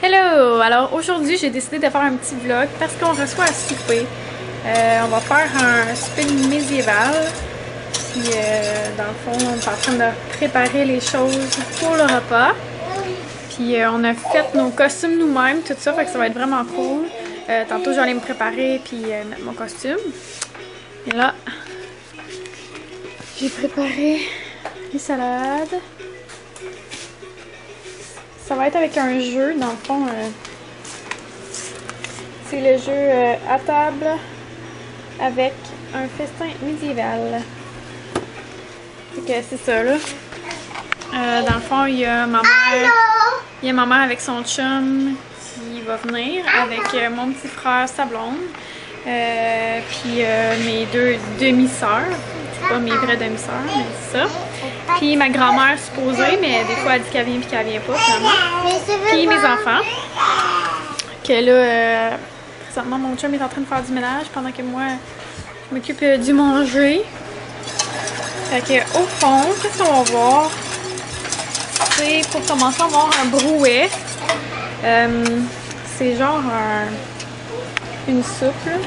Hello! Alors aujourd'hui, j'ai décidé de faire un petit vlog parce qu'on reçoit à souper. On va faire un souper médiéval. Puis dans le fond, on est en train de préparer les choses pour le repas. Puis on a fait nos costumes nous-mêmes, tout ça, fait que ça va être vraiment cool. Tantôt, j'allais me préparer puis mettre mon costume. Et là, j'ai préparé les salades. Ça va être avec un jeu, dans le fond. C'est le jeu à table avec un festin médiéval. Fait que c'est ça, là. Dans le fond, il y a ma mère. Il y a ma mère avec son chum qui va venir, avec mon petit frère, sa blonde. Puis mes deux demi-sœurs. C'est pas mes vraies demi-sœurs, mais c'est ça. Puis ma grand-mère supposée, mais des fois elle dit qu'elle vient puis qu'elle vient pas finalement. Puis mes enfants. Que là, présentement mon chum est en train de faire du ménage pendant que moi je m'occupe du manger. Fait que au fond, qu'est-ce qu'on va voir? C'est pour commencer à voir un brouet. C'est genre une soupe là.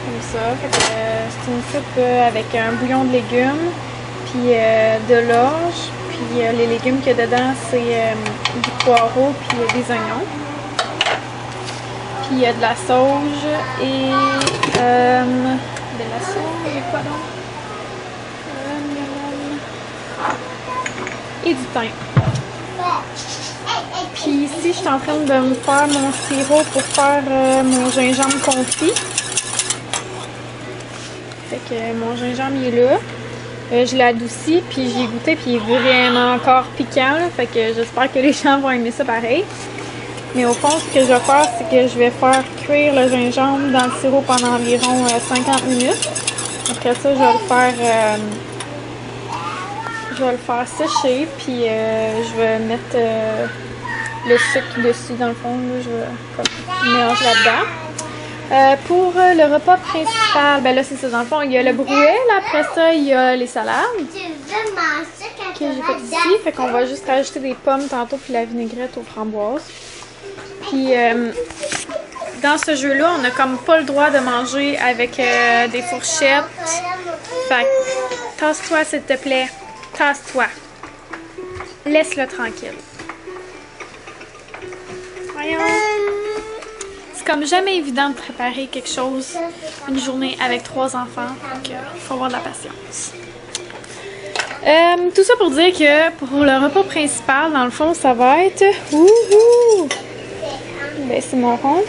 Comme ça. Fait que c'est une soupe avec un bouillon de légumes. Puis de l'orge, puis les légumes qu'il y a dedans, c'est du poireau, puis des oignons. Puis il y a de la sauge et quoi donc? Et du thym. Puis ici, je suis en train de me faire mon sirop pour faire mon gingembre confit. Fait que mon gingembre il est là. Je l'ai adouci, puis j'ai goûté, puis il est vraiment encore piquant, là, fait que j'espère que les gens vont aimer ça pareil. Mais au fond, ce que je vais faire, c'est que je vais faire cuire le gingembre dans le sirop pendant environ 50 minutes. Après ça, je vais le faire sécher, puis je vais mettre le sucre dessus dans le fond, là, je vais mélanger là-dedans. Pour le repas principal, ben là c'est ça, dans le fond, il y a le brouet, là après ça il y a les salades que j'ai fait ici, fait qu'on va juste rajouter des pommes tantôt puis la vinaigrette aux framboises. Puis dans ce jeu-là, on a comme pas le droit de manger avec des fourchettes. Fait que tasse-toi s'il te plaît, tasse-toi. Laisse-le tranquille. Voyons. C'est comme jamais évident de préparer quelque chose, une journée avec 3 enfants, donc il faut avoir de la patience. Tout ça pour dire que pour le repas principal, dans le fond, ça va être... Wouhou! Ben, c'est mon rond.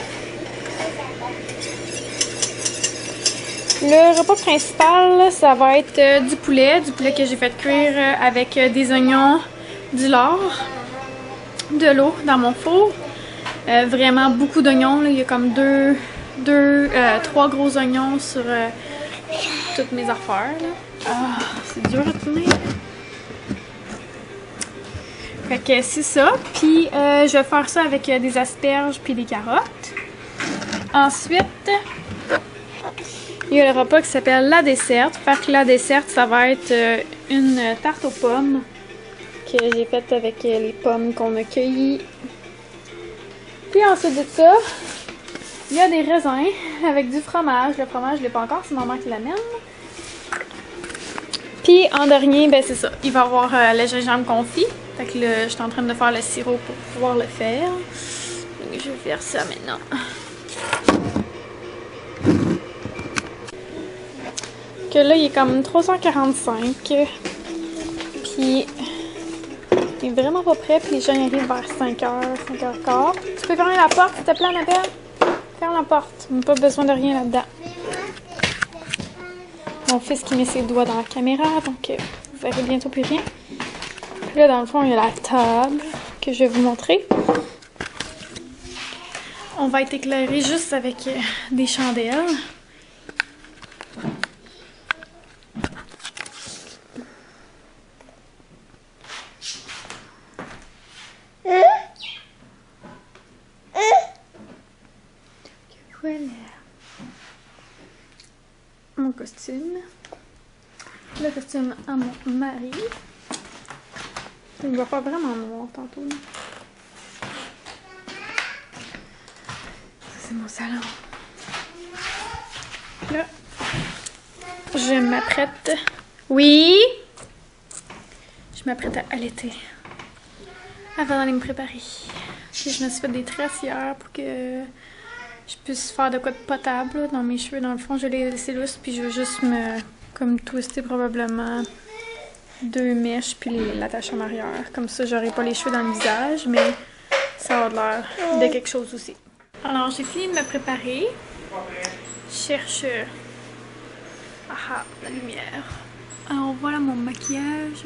Le repas principal, ça va être du poulet que j'ai fait cuire avec des oignons, du lard, de l'eau dans mon four. Vraiment beaucoup d'oignons, il y a comme 3 gros oignons sur toutes mes affaires. Ah, c'est dur à tenir. Fait que c'est ça. Puis je vais faire ça avec des asperges puis des carottes. Ensuite, il y a le repas qui s'appelle la desserte. Fait que la desserte, ça va être une tarte aux pommes que j'ai faite avec les pommes qu'on a cueillies. Puis ensuite de ça, il y a des raisins avec du fromage. Le fromage, je ne l'ai pas encore, c'est maman qui l'amène. Puis en dernier, ben c'est ça. Il va y avoir le gingembre confit. Fait que là, je suis en train de faire le sirop pour pouvoir le faire. Donc, je vais faire ça maintenant. Que là, il est comme 3h45. Puis... il est vraiment pas prêt, puis les gens arrivent vers 5h, 5h15. Tu peux fermer la porte, s'il te plaît, Annabelle? Ferme la porte. On n'a pas besoin de rien là-dedans. Mon fils qui met ses doigts dans la caméra, donc vous verrez bientôt plus rien. Puis là, dans le fond, il y a la table que je vais vous montrer. On va être éclairé juste avec des chandelles. Voilà. Mon costume. Le costume à mon mari. Il va faire vraiment noir tantôt. mon salon. Là, je m'apprête. Oui? Je m'apprête à allaiter. Avant d'aller me préparer. Puis je me suis fait des tresses hier pour que je puisse faire de quoi de potable là, dans mes cheveux. Dans le fond, je les ai laissés lousses, puis je vais juste me comme twister probablement 2 mèches puis l'attacher en arrière. Comme ça, j'aurai pas les cheveux dans le visage, mais ça a l'air de quelque chose aussi. Alors, j'ai fini de me préparer. Je cherche la lumière. Alors, voilà mon maquillage.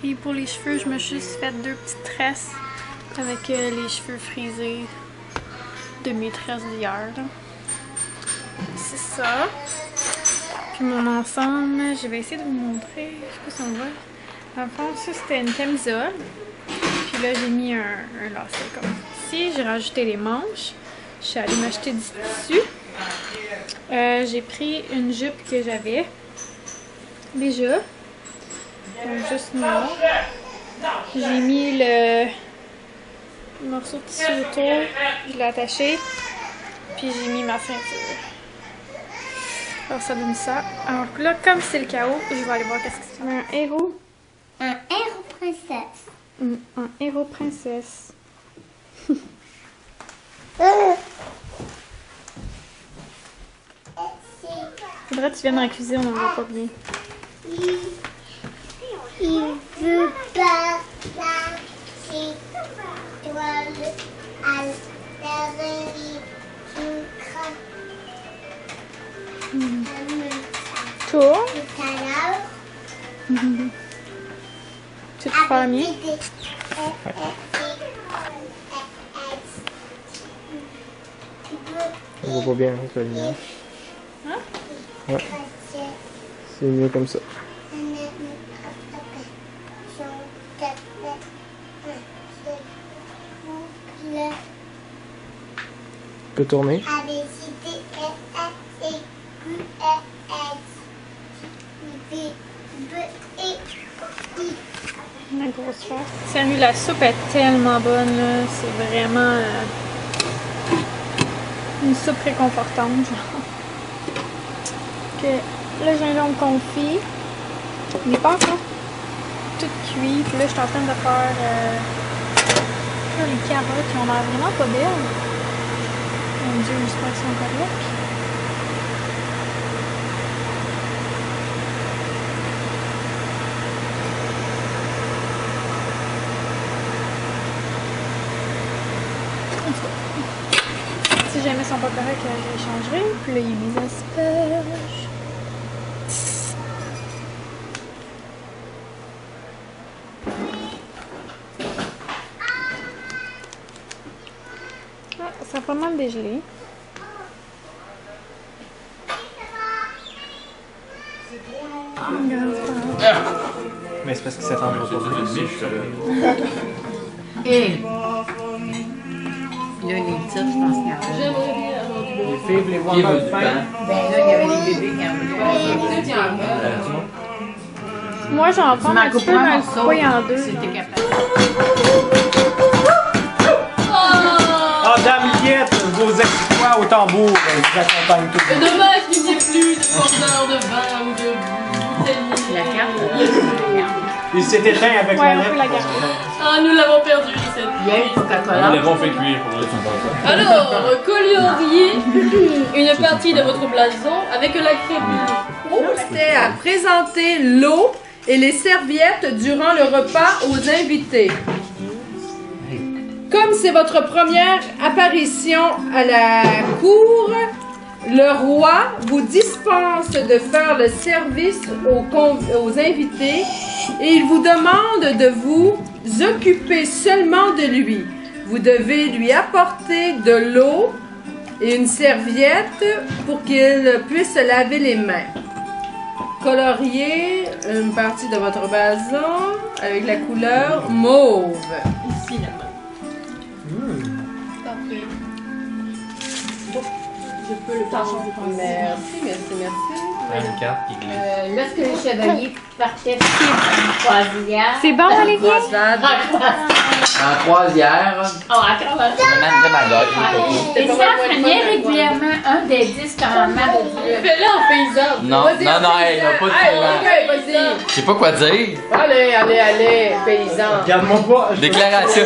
Et pour les cheveux, je me suis juste fait 2 petites tresses avec les cheveux frisés de mes tresses d'hier. C'est ça. Puis mon ensemble, je vais essayer de vous montrer. Je sais pas si on voit. Dans le fond, ça c'était une camisole. Puis là, j'ai mis un lacet comme ici. J'ai rajouté les manches. Je suis allée m'acheter du tissu. J'ai pris une jupe que j'avais déjà. Juste noir. J'ai mis le morceau de tissu autour. Je l'ai attaché. Puis j'ai mis ma ceinture. Alors ça donne ça. Alors là, comme c'est le chaos, je vais aller voir qu'est-ce que c'est. Un héros. Un héros princesse. Un héros princesse. Faudrait que tu viennes dans la cuisine, on voit pas bien. Il veut pas lâcher toile à l'arrivée du crâne. Toi? Tout à l'heure. Tu te fais mieux? On voit pas bien avec la lumière. Hein? Ouais. C'est mieux comme ça. Tu peux tourner. La grosse face. Sérieux, la soupe est tellement bonne, là. C'est vraiment une soupe réconfortante, genre. Que le gingembre confit, il n'est pas encore tout cuit. Puis là, je suis en train de faire les carottes qui ont l'air vraiment pas belles. Mon Dieu, j'espère qu'elles sont correctes. Si jamais elles sont pas correctes, je les changerai. Puis là, il y a mes asperges. Ah, ça a pas mal dégelé. Mais c'est parce que ça tendra pas. Et là, les petites, je pense qu'il y en a. Les fibres, les voir pas de pain. Ben là, il y avait les bébés qui en voulaient. Moi, j'en prends un petit peu dans le couper en deux. Si t'es capable. Ah, Dame Liette, vos exploits au tambour, je vous accompagne tous. C'est dommage qu'il n'y ait plus de porteur de vin ou de bouteille. La carte, Il s'est éteint avec Ouais, la on peut la lettre. garder. Ah, nous l'avons perdu, cette il y a eu Coca-Cola. Nous l'avons fait cuire pour le temps. Alors, collieriez une partie de votre blason avec la crème. C'était à présenter l'eau et les serviettes durant le repas aux invités. Comme c'est votre première apparition à la cour, le roi vous dispense de faire le service aux invités et il vous demande de vous occuper seulement de lui. Vous devez lui apporter de l'eau et une serviette pour qu'il puisse se laver les mains. Coloriez une partie de votre blason avec la couleur mauve. Ici, là-bas. Parfait. Je peux le faire changer pour Merci. Une carte qui glisse. Lorsque les chevaliers partaient sur une croisière, C'est bon, Olivier? Croisade. En croisière, Oh, encore là. je demanderais ma gueule. Et ça prenait régulièrement un des 10 commandements de Dieu. Fais-le en paysan. Non, Vas-y, non, non, paysan. hey, là, pas de Hey, talent. ok, vas-y. Je sais pas quoi dire. Allez, paysan. Regarde-moi pas. Déclaration.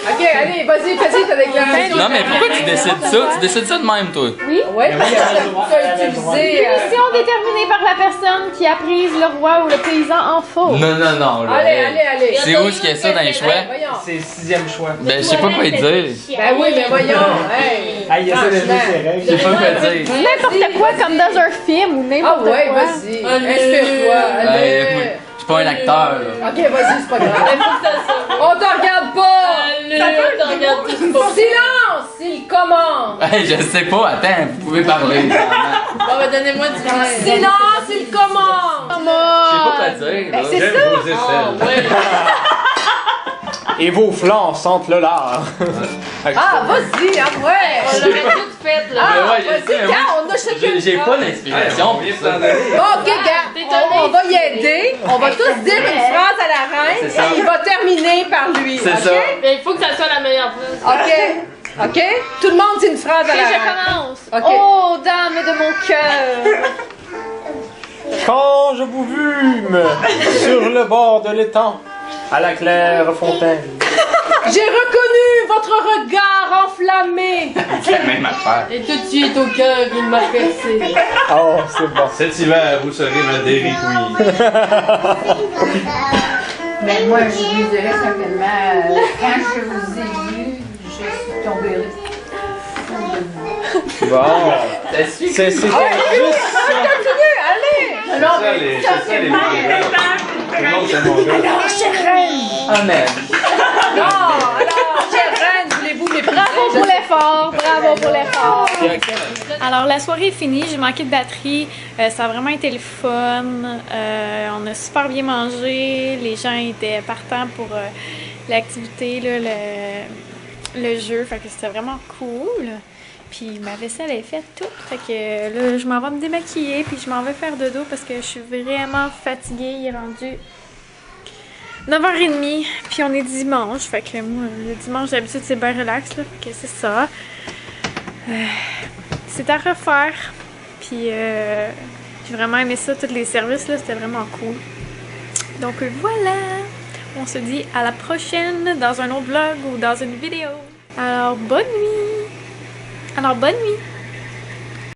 Ok, allez, vas-y, fais-y ta déclaration. Non, mais pourquoi tu décides ça? Tu décides ça de même, toi? Ouais, parce que tu as utilisé. Mission déterminée par la personne qui a pris le roi ou le paysan en faux. Non, non, non. Là, Allez. C'est où ce qu'il y a ça dans les choix? Voyons. C'est le 6e choix. Ben, je sais pas quoi dire. Ben oui, mais voyons. Hey. Ah, il essaie de jouer ses règles. Je sais pas quoi dire. N'importe quoi comme dans un film ou Ah n'importe ouais, quoi. vas-y. Allez. Inspire-toi. Allez. Ouais, je suis pas un acteur, là. Ok, vas-y, c'est pas grave. Il faut que ça sorte. On te regarde pas. Allez, on te regarde tous pas. Silence, il commande. Hey, je sais pas, attends, vous pouvez parler. Bon, bah, donnez-moi du temps. Silence, il commande. Je sais pas quoi dire, là. C'est J'aime ça. vos aisselles. Ah, ouais. Et vos flancs sentent le lard. Ah, vas-y, après. On l'aurait tout fait, là. Mais ouais, je Vas-y, sais, mais gars, moi, on a chacun. j'ai pas d'inspiration pour ça. Ok, gars, on va y aider. On va tous dire une phrase à la reine C'est ça. et il va terminer par lui. C'est ok? ça. Mais il faut que ça soit la meilleure phrase. Ok? Tout le monde dit une phrase à Et la je reine. commence. Ok. Oh, dame de mon cœur. Quand je vous vûmes sur le bord de l'étang, à la claire fontaine. J'ai reconnu votre regard enflammé. C'est la même affaire. Et tout de suite au cœur, il m'a percé. Oh, c'est bon. Cet hiver, vous serez ma Dairy Queen. Mais moi, je lui dirais simplement, quand je vous ai vu, je suis tombée. Bon. Ça suit. C'est juste ça. Continue, allez. C'est ça les mots. Tout le monde, c'est mon gars. Ah, man. Non, alors, chère reine, voulez-vous m'épouser? Bravo pour l'effort, bravo pour l'effort. Alors la soirée est finie, j'ai manqué de batterie, ça a vraiment été le fun, on a super bien mangé, les gens étaient partants pour l'activité, là, le jeu, fait que c'était vraiment cool. Puis ma vaisselle est faite toute, fait que là je m'en vais me démaquiller puis je m'en vais faire dodo parce que je suis vraiment fatiguée, il est rendu 9h30, puis on est dimanche, fait que moi, le dimanche d'habitude c'est bien relax, là, fait que c'est ça. C'est à refaire, puis j'ai vraiment aimé ça, tous les services, là, c'était vraiment cool. Donc voilà, on se dit à la prochaine dans un autre vlog ou dans une vidéo. Alors bonne nuit!